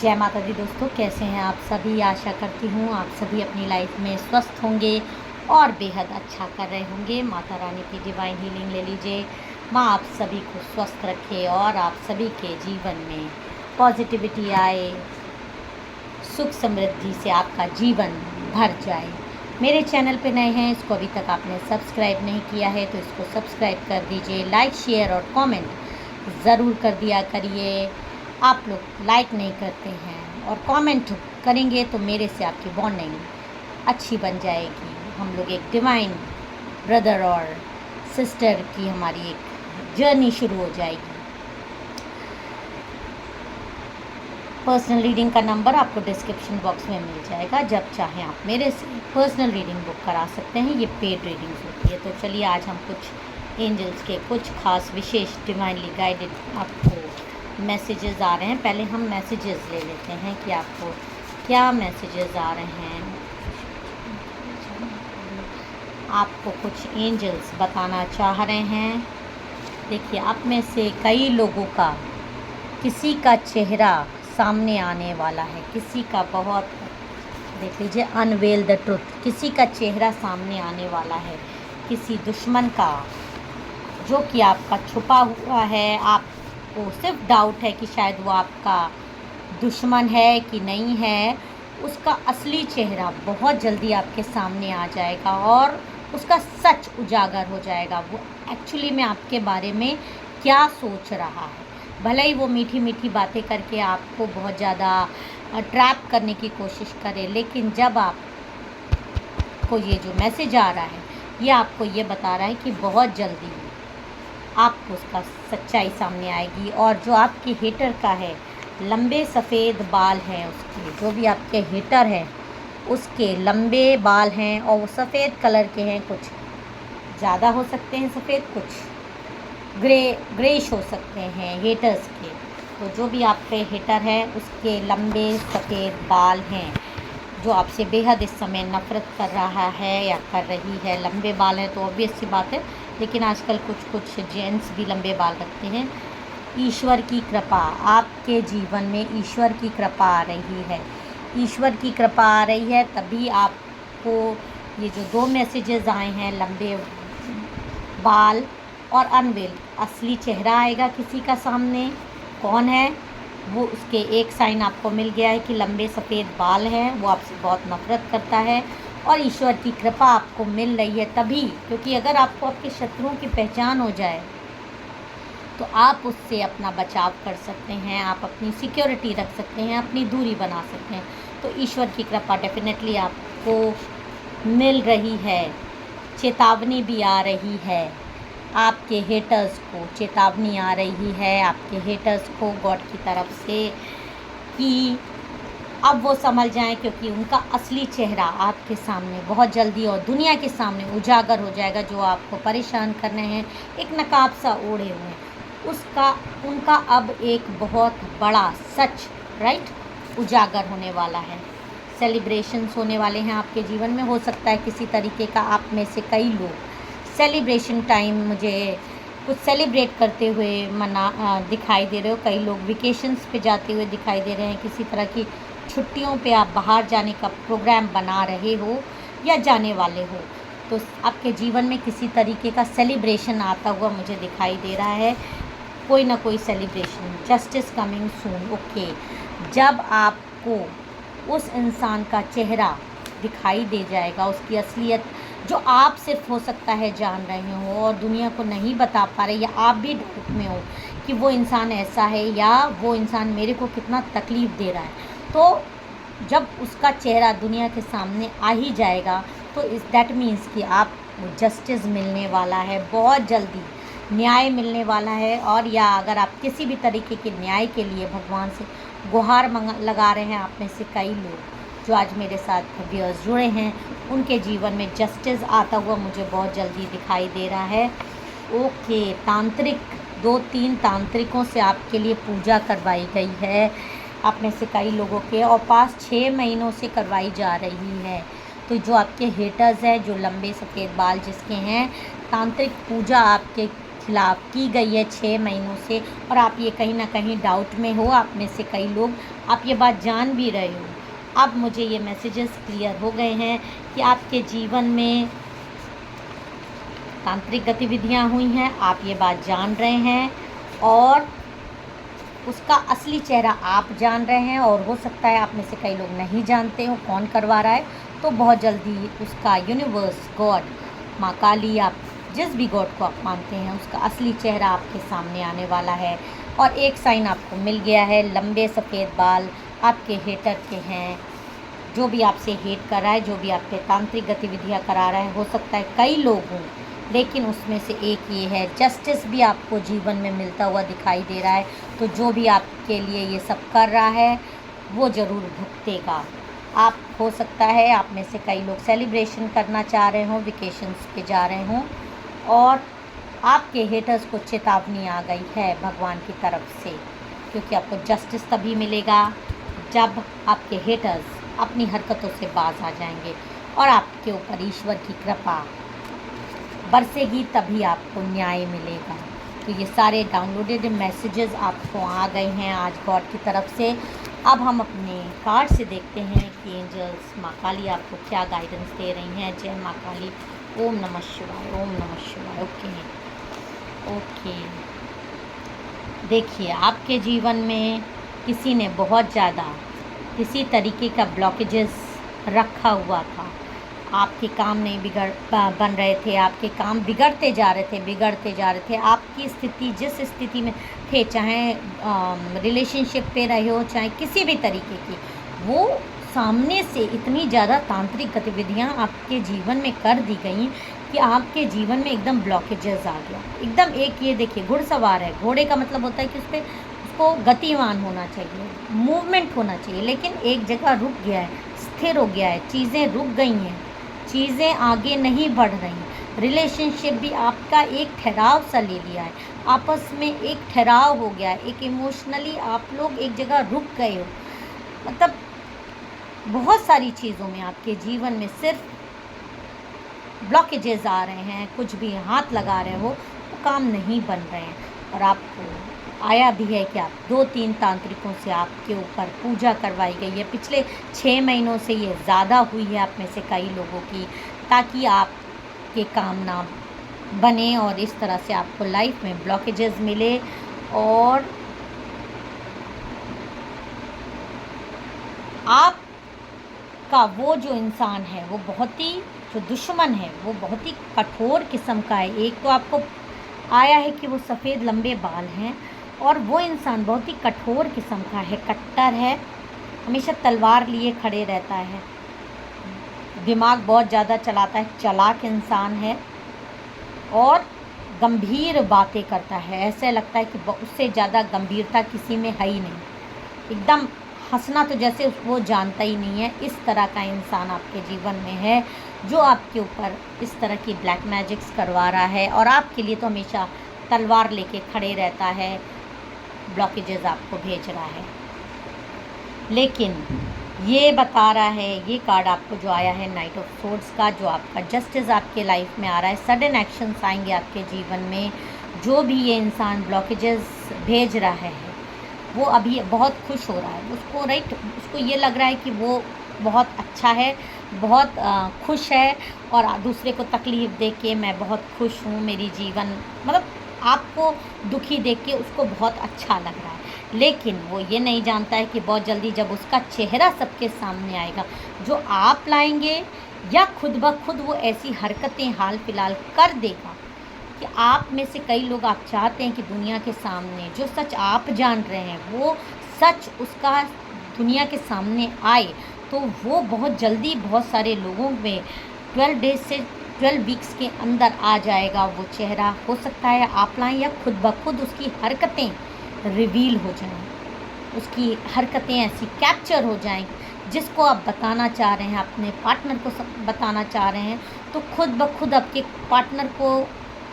जय माता दी दोस्तों, कैसे हैं आप सभी। आशा करती हूँ आप सभी अपनी लाइफ में स्वस्थ होंगे और बेहद अच्छा कर रहे होंगे। माता रानी की डिवाइन हीलिंग ले लीजिए। माँ आप सभी को स्वस्थ रखे और आप सभी के जीवन में पॉजिटिविटी आए, सुख समृद्धि से आपका जीवन भर जाए। मेरे चैनल पे नए हैं, इसको अभी तक आपने सब्सक्राइब नहीं किया है तो इसको सब्सक्राइब कर दीजिए। लाइक, शेयर और कमेंट ज़रूर कर दिया करिए। आप लोग लाइक नहीं करते हैं और कमेंट करेंगे तो मेरे से आपकी बॉन्डिंग अच्छी बन जाएगी। हम लोग एक डिवाइन ब्रदर और सिस्टर की हमारी एक जर्नी शुरू हो जाएगी। पर्सनल रीडिंग का नंबर आपको डिस्क्रिप्शन बॉक्स में मिल जाएगा। जब चाहें आप मेरे से पर्सनल रीडिंग बुक करा सकते हैं। ये पेड रीडिंग्स होती है। तो चलिए आज हम कुछ एंजल्स के कुछ खास विशेष डिवाइनली गाइडेड आपको मैसेजेस आ रहे हैं। पहले हम मैसेजेस ले लेते हैं कि आपको क्या मैसेजेस आ रहे हैं। आपको कुछ एंजल्स बताना चाह रहे हैं। देखिए, आप में से कई लोगों का किसी का चेहरा सामने आने वाला है। किसी का बहुत, देख लीजिए, अनवेल द ट्रुथ, किसी का चेहरा सामने आने वाला है। किसी दुश्मन का जो कि आपका छुपा हुआ है। आपको सिर्फ डाउट है कि शायद वो आपका दुश्मन है कि नहीं है। उसका असली चेहरा बहुत जल्दी आपके सामने आ जाएगा और उसका सच उजागर हो जाएगा। वो एक्चुअली में आपके बारे में क्या सोच रहा है। भले ही वो मीठी मीठी बातें करके आपको बहुत ज़्यादा ट्रैप करने की कोशिश करे, लेकिन जब आपको ये जो मैसेज आ रहा है ये आपको ये बता रहा है कि बहुत जल्दी आपको उसका सच्चाई सामने आएगी। और जो आपके हेटर का है, लंबे सफ़ेद बाल हैं उसके, जो भी आपके हेटर हैं उसके लंबे बाल हैं और वो सफ़ेद कलर के हैं। कुछ ज़्यादा हो सकते हैं सफ़ेद, कुछ ग्रेश हो सकते हैं हेटर्स के। तो जो भी आप पे हेटर है उसके लंबे सफ़ेद बाल हैं, जो आपसे बेहद इस समय नफ़रत कर रहा है या कर रही है। लंबे बाल हैं तो ऑब्वियस सी बात है, लेकिन आजकल कुछ जेंट्स भी लंबे बाल रखते हैं। ईश्वर की कृपा, आपके जीवन में ईश्वर की कृपा आ रही है। ईश्वर की कृपा आ रही है, तभी आपको ये जो दो मैसेजेस आए हैं, लंबे बाल और अनवेल, असली चेहरा आएगा किसी का सामने। कौन है वो, उसके एक साइन आपको मिल गया है कि लंबे सफ़ेद बाल हैं, वो आपसे बहुत नफ़रत करता है और ईश्वर की कृपा आपको मिल रही है तभी। क्योंकि अगर आपको आपके शत्रुओं की पहचान हो जाए तो आप उससे अपना बचाव कर सकते हैं, आप अपनी सिक्योरिटी रख सकते हैं, अपनी दूरी बना सकते हैं। तो ईश्वर की कृपा डेफिनेटली आपको मिल रही है। चेतावनी भी आ रही है, आपके हेटर्स को चेतावनी आ रही है, आपके हेटर्स को गॉड की तरफ से, कि अब वो समझ जाएं, क्योंकि उनका असली चेहरा आपके सामने बहुत जल्दी और दुनिया के सामने उजागर हो जाएगा। जो आपको परेशान कर रहे हैं, एक नकाब सा ओढ़े हुए हैं, उनका अब एक बहुत बड़ा सच उजागर होने वाला है। सेलिब्रेशंस होने वाले हैं आपके जीवन में। हो सकता है किसी तरीके का आप में से कई लोग सेलिब्रेशन टाइम मुझे कुछ सेलिब्रेट करते हुए दिखाई दे रहे हो। कई लोग वेकेशंस पे जाते हुए दिखाई दे रहे हैं। किसी तरह की छुट्टियों पे आप बाहर जाने का प्रोग्राम बना रहे हो या जाने वाले हो, तो आपके जीवन में किसी तरीके का सेलिब्रेशन आता हुआ मुझे दिखाई दे रहा है। कोई ना कोई celebration, justice coming soon. Okay, जब आपको उस इंसान का चेहरा दिखाई दे जाएगा, उसकी असलियत जो आप सिर्फ हो सकता है जान रहे हो और दुनिया को नहीं बता पा रहे, या आप भी डाउट में हो कि वो इंसान ऐसा है या वो इंसान मेरे को कितना तकलीफ़ दे रहा है, तो जब उसका चेहरा दुनिया के सामने आ ही जाएगा तो दैट मीन्स कि आपको जस्टिस मिलने वाला है, बहुत जल्दी न्याय मिलने वाला है। और या अगर आप किसी भी तरीके के न्याय के लिए भगवान से गुहार लगा रहे हैं, आप में से कई लोग जो आज मेरे साथ व्यूअर्स जुड़े हैं, उनके जीवन में जस्टिस आता हुआ मुझे बहुत जल्दी दिखाई दे रहा है। ओके, तांत्रिक 2-3 तांत्रिकों से आपके लिए पूजा करवाई गई है आप में से कई लोगों के, और पास 6 महीनों से करवाई जा रही है। तो जो आपके हेटर्स हैं, जो लंबे सफ़ेद बाल जिसके हैं, तांत्रिक पूजा आपके खिलाफ की गई है 6 महीनों से, और आप ये कहीं ना कहीं डाउट में हो, आप में से कई लोग आप ये बात जान भी रहे हो। अब मुझे ये मैसेजेस क्लियर हो गए हैं कि आपके जीवन में तांत्रिक गतिविधियां हुई हैं, आप ये बात जान रहे हैं, और उसका असली चेहरा आप जान रहे हैं, और हो सकता है आप में से कई लोग नहीं जानते हो कौन करवा रहा है। तो बहुत जल्दी उसका यूनिवर्स, गॉड, माँ काली, आप जिस भी गॉड को आप मानते हैं, उसका असली चेहरा आपके सामने आने वाला है। और एक साइन आपको मिल गया है, लंबे सफ़ेद बाल आपके हेटर के हैं, जो भी आपसे हेट कर रहा है, जो भी आप पे तांत्रिक गतिविधियाँ करा रहा है, हो सकता है कई लोग हों, लेकिन उसमें से एक ये है, जस्टिस भी आपको जीवन में मिलता हुआ दिखाई दे रहा है। तो जो भी आपके लिए ये सब कर रहा है वो ज़रूर भुगतेगा। आप, हो सकता है आप में से कई लोग सेलिब्रेशन करना चाह रहे हों, वेकेशंस पे जा रहे हों, और आपके हेटर्स को चेतावनी आ गई है भगवान की तरफ से, क्योंकि आपको जस्टिस तभी मिलेगा जब आपके हेटर्स अपनी हरकतों से बाज आ जाएंगे और आपके ऊपर ईश्वर की कृपा बरसेगी, तभी आपको न्याय मिलेगा। तो ये सारे डाउनलोडेड मैसेजेस आपको आ गए हैं आज गॉड की तरफ से। अब हम अपने कार्ड से देखते हैं कि एंजल्स, माँ काली आपको क्या गाइडेंस दे रही हैं। जय माँ काली, ओम नमः शिवाय, ओम नमः शिवाय। ओके, देखिए आपके जीवन में किसी ने बहुत ज़्यादा किसी तरीके का ब्लॉकेजेस रखा हुआ था, आपके काम नहीं बन रहे थे, आपके काम बिगड़ते जा रहे थे। आपकी स्थिति जिस स्थिति में थे, चाहे रिलेशनशिप पे रहे हो, चाहे किसी भी तरीके की, वो सामने से इतनी ज़्यादा तांत्रिक गतिविधियाँ आपके जीवन में कर दी गई कि आपके जीवन में एकदम ब्लॉकेजेस आ गया। एकदम एक, ये देखिए घुड़सवार है, घोड़े का मतलब होता है कि उसको गतिवान होना चाहिए, मूवमेंट होना चाहिए, लेकिन एक जगह रुक गया है, स्थिर हो गया है, चीज़ें रुक गई हैं, चीज़ें आगे नहीं बढ़ रही। रिलेशनशिप भी आपका एक ठहराव सा ले लिया है, आपस में एक ठहराव हो गया है, एक इमोशनली आप लोग एक जगह रुक गए हो। मतलब बहुत सारी चीज़ों में आपके जीवन में सिर्फ ब्लॉकेजेस आ रहे हैं, कुछ भी हाथ लगा रहे हो तो काम नहीं बन रहे हैं। और आपको आया भी है कि आप 2-3 तांत्रिकों से आपके ऊपर पूजा करवाई गई है, पिछले 6 महीनों से ये ज़्यादा हुई है आप में से कई लोगों की, ताकि आपके काम ना बने और इस तरह से आपको लाइफ में ब्लॉकेजेस मिले। और आपका वो जो इंसान है, वो बहुत ही, जो दुश्मन है वो बहुत ही कठोर किस्म का है। एक तो आपको आया है कि वो सफ़ेद लंबे बाल हैं, और वो इंसान बहुत ही कठोर किस्म का है, कट्टर है, हमेशा तलवार लिए खड़े रहता है, दिमाग बहुत ज़्यादा चलाता है, चालाक इंसान है, और गंभीर बातें करता है। ऐसे लगता है कि उससे ज़्यादा गंभीरता किसी में है ही नहीं, एकदम हंसना तो जैसे वो जानता ही नहीं है। इस तरह का इंसान आपके जीवन में है, जो आपके ऊपर इस तरह की ब्लैक मैजिक्स करवा रहा है, और आपके लिए तो हमेशा तलवार लेके खड़े रहता है, ब्लॉकेजेस आपको भेज रहा है। लेकिन ये बता रहा है, ये कार्ड आपको जो आया है नाइट ऑफ सोर्ड्स का, जो आपका जस्टिस आपके लाइफ में आ रहा है, सडन एक्शंस आएंगे आपके जीवन में। जो भी ये इंसान ब्लॉकेजेस भेज रहा है वो अभी बहुत खुश हो रहा है, उसको उसको ये लग रहा है कि वो बहुत अच्छा है, बहुत खुश है, और दूसरे को तकलीफ़ दे के मैं बहुत खुश हूँ, मेरी जीवन, मतलब आपको दुखी देख के उसको बहुत अच्छा लग रहा है। लेकिन वो ये नहीं जानता है कि बहुत जल्दी जब उसका चेहरा सबके सामने आएगा, जो आप लाएंगे, या खुद ब खुद वो ऐसी हरकतें हाल फिलहाल कर देगा कि आप में से कई लोग, आप चाहते हैं कि दुनिया के सामने जो सच आप जान रहे हैं वो सच उसका दुनिया के सामने आए, तो वो बहुत जल्दी बहुत सारे लोगों में 12 डेज से 12 वीक्स के अंदर आ जाएगा। वो चेहरा हो सकता है आप लाएं, या खुद ब खुद उसकी हरकतें रिवील हो जाएं, उसकी हरकतें ऐसी कैप्चर हो जाएं जिसको आप बताना चाह रहे हैं, अपने पार्टनर को बताना चाह रहे हैं, तो खुद ब खुद आपके पार्टनर को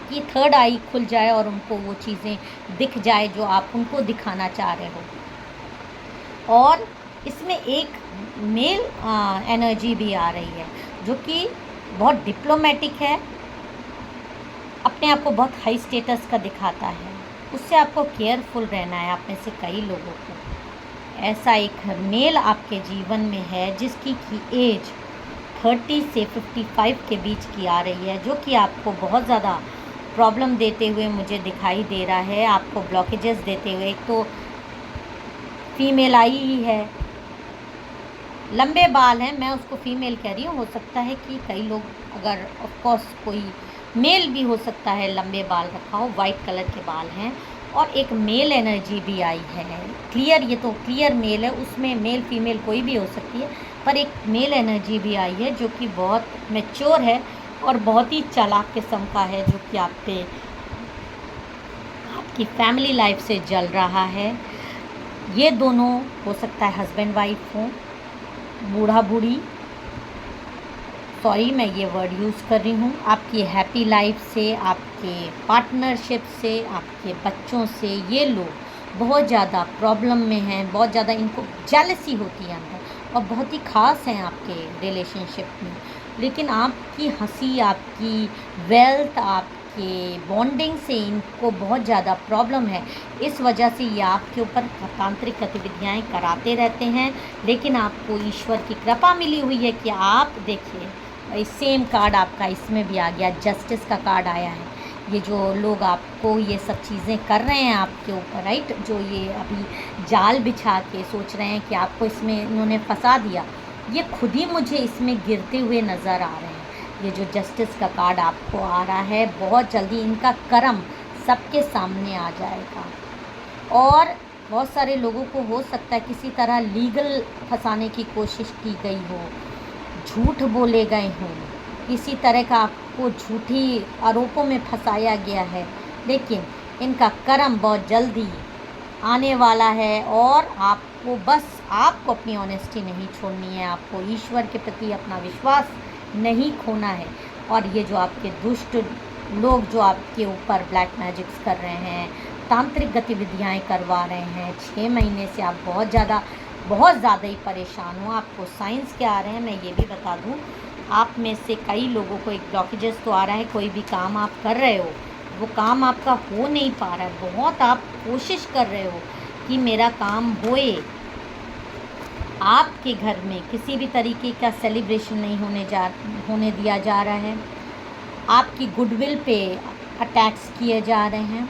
की थर्ड आई खुल जाए और उनको वो चीज़ें दिख जाए जो आप उनको दिखाना चाह रहे हो। और इसमें एक मेल एनर्जी भी आ रही है, जो कि बहुत डिप्लोमेटिक है, अपने आप को बहुत हाई स्टेटस का दिखाता है, उससे आपको केयरफुल रहना है। आप में से कई लोगों को ऐसा एक मेल आपके जीवन में है जिसकी की एज 30 से 55 के बीच की आ रही है, जो कि आपको बहुत ज़्यादा प्रॉब्लम देते हुए मुझे दिखाई दे रहा है, आपको ब्लॉकेजेस देते हुए। एक तो फीमेल आई ही है, लंबे बाल हैं, मैं उसको फीमेल कह रही हूँ। हो सकता है कि कई लोग, अगर ऑफ कोर्स कोई मेल भी हो सकता है, लंबे बाल रखा हो, वाइट कलर के बाल हैं, और एक मेल एनर्जी भी आई है। क्लियर, ये तो क्लियर मेल है, उसमें मेल फीमेल कोई भी हो सकती है, पर एक मेल एनर्जी भी आई है जो कि बहुत मैच्योर है और बहुत ही चालाक किस्म का है, जो कि आप पे आपकी फैमिली लाइफ से जल रहा है। ये दोनों हो सकता है हस्बैंड वाइफ हो, बूढ़ा बूढ़ी, सॉरी मैं ये वर्ड यूज़ कर रही हूँ, आपकी हैप्पी लाइफ से, आपके पार्टनरशिप से, आपके बच्चों से ये लोग बहुत ज़्यादा प्रॉब्लम में हैं, बहुत ज़्यादा इनको जेलसी होती है अंदर, और बहुत ही ख़ास हैं आपके रिलेशनशिप में। लेकिन आपकी हंसी, आपकी वेल्थ, आपके बॉन्डिंग से इनको बहुत ज़्यादा प्रॉब्लम है। इस वजह से ये आपके ऊपर तांत्रिक गतिविधियाँ कराते रहते हैं। लेकिन आपको ईश्वर की कृपा मिली हुई है कि आप देखिए, सेम कार्ड आपका इसमें भी आ गया, जस्टिस का कार्ड आया है। ये जो लोग आपको ये सब चीज़ें कर रहे हैं आपके ऊपर, राइट, जो ये अभी जाल बिछा के सोच रहे हैं कि आपको इसमें इन्होंने फंसा दिया, ये खुद ही मुझे इसमें गिरते हुए नज़र आ रहे हैं। ये जो जस्टिस का कार्ड आपको आ रहा है, बहुत जल्दी इनका कर्म सबके सामने आ जाएगा। और बहुत सारे लोगों को हो सकता है किसी तरह लीगल फंसाने की कोशिश की गई हो, झूठ बोले गए हों, किसी तरह का आपको झूठी आरोपों में फंसाया गया है। लेकिन इनका कर्म बहुत जल्दी आने वाला है, और आपको बस आपको अपनी ऑनेस्टी नहीं छोड़नी है, आपको ईश्वर के प्रति अपना विश्वास नहीं खोना है। और ये जो आपके दुष्ट लोग जो आपके ऊपर ब्लैक मैजिक्स कर रहे हैं, तांत्रिक गतिविधियाँ करवा रहे हैं, 6 महीने से आप बहुत ज़्यादा ही परेशान हो। आपको साइंस क्या आ रहे हैं मैं ये भी बता दूं, आप में से कई लोगों को एक ब्लॉकेजेस तो आ रहा है। कोई भी काम आप कर रहे हो, वो काम आपका हो नहीं पा रहा है, बहुत आप कोशिश कर रहे हो कि मेरा काम होए। आपके घर में किसी भी तरीके का सेलिब्रेशन नहीं होने दिया जा रहा है, आपकी गुडविल पे अटैक्स किए जा रहे हैं।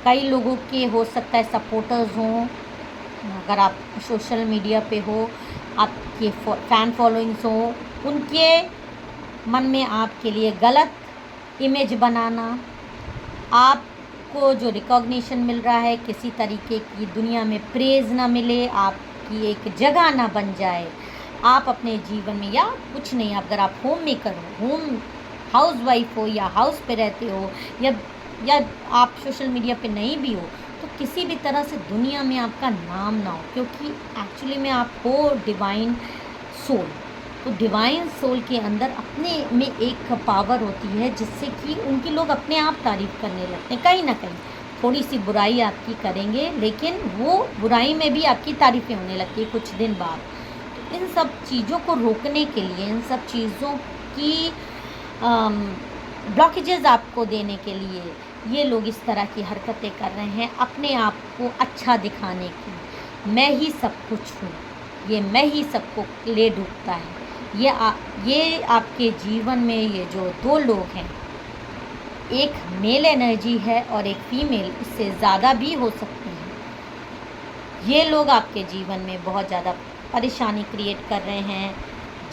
कई लोगों के हो सकता है सपोर्टर्स हों, अगर आप सोशल मीडिया पे हो, आपके फ़ैन फॉलोइंग्स हो, उनके मन में आपके लिए गलत इमेज बनाना, आपको जो रिकॉग्निशन मिल रहा है किसी तरीके की दुनिया में प्रेज़ ना मिले, आपकी एक जगह ना बन जाए, आप अपने जीवन में, या कुछ नहीं, अगर आप होम मेकर हो, होम हाउस वाइफ हो, या हाउस पे रहते हो, या आप सोशल मीडिया पे नहीं भी हो, तो किसी भी तरह से दुनिया में आपका नाम ना हो, क्योंकि एक्चुअली में आप हो डिवाइन सोल। तो डिवाइन सोल के अंदर अपने में एक पावर होती है जिससे कि उनकी लोग अपने आप तारीफ़ करने लगते हैं। कहीं ना कहीं थोड़ी सी बुराई आपकी करेंगे, लेकिन वो बुराई में भी आपकी तारीफ़ें होने लगती है कुछ दिन बाद। तो इन सब चीज़ों को रोकने के लिए, इन सब चीज़ों की ब्लॉकेजेस आपको देने के लिए ये लोग इस तरह की हरकतें कर रहे हैं, अपने आप को अच्छा दिखाने की। मैं ही सब कुछ हूँ, ये मैं ही सबको ले डूबता है। ये आपके जीवन में ये जो 2 लोग हैं, एक मेल एनर्जी है और एक फीमेल, इससे ज़्यादा भी हो सकते हैं। ये लोग आपके जीवन में बहुत ज़्यादा परेशानी क्रिएट कर रहे हैं।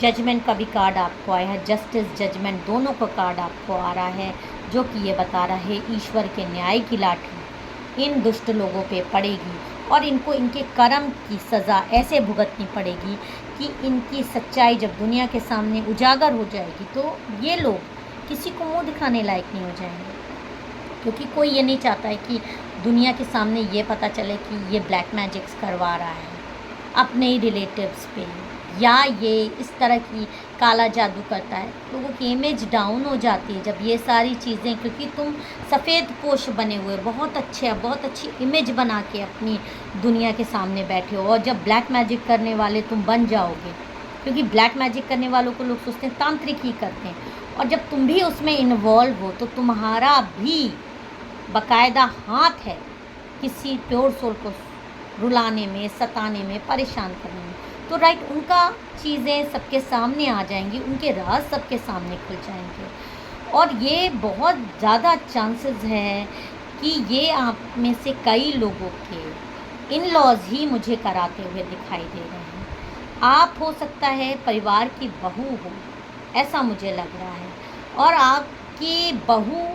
जजमेंट का भी कार्ड आपको आया है, जस्टिस जजमेंट दोनों का कार्ड आपको आ रहा है, जो कि ये बता रहा है ईश्वर के न्याय की लाठी इन दुष्ट लोगों पे पड़ेगी, और इनको इनके कर्म की सज़ा ऐसे भुगतनी पड़ेगी कि इनकी सच्चाई जब दुनिया के सामने उजागर हो जाएगी तो ये लोग किसी को मुंह दिखाने लायक नहीं हो जाएंगे। क्योंकि कोई ये नहीं चाहता है कि दुनिया के सामने ये पता चले कि ये ब्लैक मैजिक्स करवा रहा है अपने ही रिलेटिव्स पे, या ये इस तरह की काला जादू करता है। लोगों की इमेज डाउन हो जाती है जब ये सारी चीज़ें, क्योंकि तुम सफ़ेद पोश बने हुए बहुत अच्छी इमेज बना के अपनी दुनिया के सामने बैठे हो, और जब ब्लैक मैजिक करने वाले तुम बन जाओगे, क्योंकि ब्लैक मैजिक करने वालों को लोग सोचते हैं तांत्रिक ही करते हैं, और जब तुम भी उसमें इन्वॉल्व हो तो तुम्हारा भी बाकायदा हाथ है किसी प्योर सोल को रुलाने में, सताने में, परेशान करने में। तो राइट, उनका चीज़ें सबके सामने आ जाएंगी, उनके राज सबके सामने खुल जाएंगे। और ये बहुत ज़्यादा चांसेस है कि ये आप में से कई लोगों के इन लॉज ही मुझे कराते हुए दिखाई दे रहे हैं। आप हो सकता है परिवार की बहू हो, ऐसा मुझे लग रहा है। और आपकी बहू,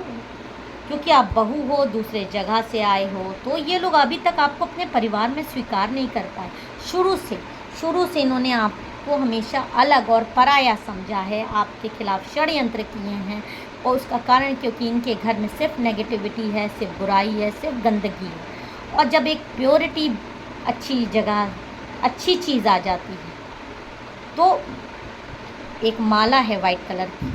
क्योंकि आप बहू हो, दूसरे जगह से आए हो, तो ये लोग अभी तक आपको अपने परिवार में स्वीकार नहीं कर पाए। शुरू से इन्होंने आपको हमेशा अलग और पराया समझा है, आपके खिलाफ षड्यंत्र किए हैं। और उसका कारण क्योंकि इनके घर में सिर्फ नेगेटिविटी है, सिर्फ बुराई है, सिर्फ गंदगी है। और जब एक प्योरिटी, अच्छी जगह, अच्छी चीज़ आ जाती है, तो एक माला है वाइट कलर की,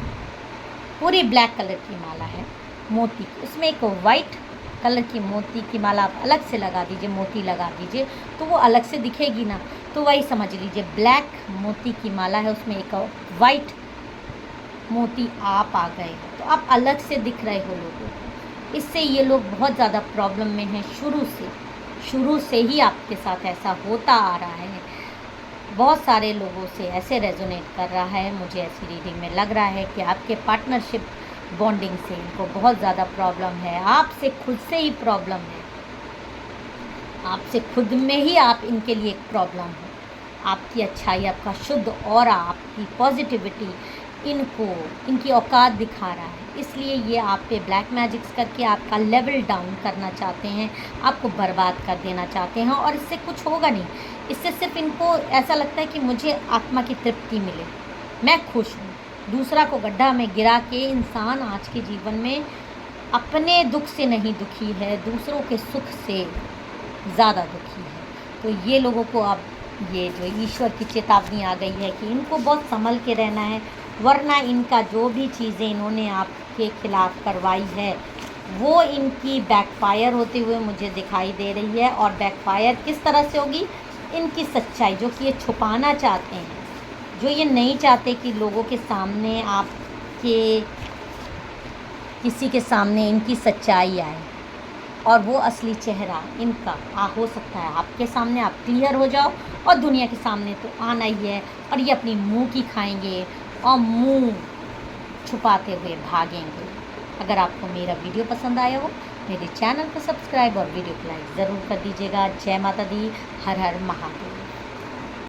पूरी ब्लैक कलर की माला है मोती की, उसमें एक वाइट कलर की मोती की माला आप अलग से लगा दीजिए, मोती लगा दीजिए, तो वो अलग से दिखेगी ना। तो वही समझ लीजिए ब्लैक मोती की माला है, उसमें एक वाइट मोती आप आ गए, तो आप अलग से दिख रहे हो लोगों को। इससे ये लोग बहुत ज़्यादा प्रॉब्लम में हैं। शुरू से ही आपके साथ ऐसा होता आ रहा है। बहुत सारे लोगों से ऐसे रेजोनेट कर रहा है। मुझे ऐसी रीडिंग में लग रहा है कि आपके पार्टनरशिप बॉन्डिंग से इनको बहुत ज़्यादा प्रॉब्लम है, आपसे खुद से ही प्रॉब्लम है, आपसे खुद में ही आप इनके लिए एक प्रॉब्लम हो। आपकी अच्छाई, आपका शुद्ध और आपकी पॉजिटिविटी इनको, इनकी औकात दिखा रहा है। इसलिए ये आप पे ब्लैक मैजिक्स करके आपका लेवल डाउन करना चाहते हैं, आपको बर्बाद कर देना चाहते हैं। और इससे कुछ होगा नहीं, इससे सिर्फ इनको ऐसा लगता है कि मुझे आत्मा की तृप्ति मिले, मैं खुश हूँ। दूसरा को गड्ढा में गिरा के इंसान आज के जीवन में अपने दुख से नहीं दुखी है, दूसरों के सुख से ज़्यादा दुखी है। तो ये लोगों को अब ये जो ईश्वर की चेतावनी आ गई है कि इनको बहुत संभल के रहना है, वरना इनका जो भी चीज़ें इन्होंने आपके खिलाफ़ करवाई है वो इनकी बैकफायर होते हुए मुझे दिखाई दे रही है। और बैकफायर किस तरह से होगी? इनकी सच्चाई जो कि ये छुपाना चाहते हैं, जो ये नहीं चाहते कि लोगों के सामने, आपके किसी के सामने इनकी सच्चाई आए और वो असली चेहरा इनका हो सकता है आपके सामने, आप क्लियर हो जाओ। और दुनिया के सामने तो आना ही है, और ये अपनी मुंह की खाएंगे और मुंह छुपाते हुए भागेंगे। अगर आपको मेरा वीडियो पसंद आया हो, मेरे चैनल को सब्सक्राइब और वीडियो को लाइक ज़रूर कर दीजिएगा। जय माता दी, हर हर महादेव।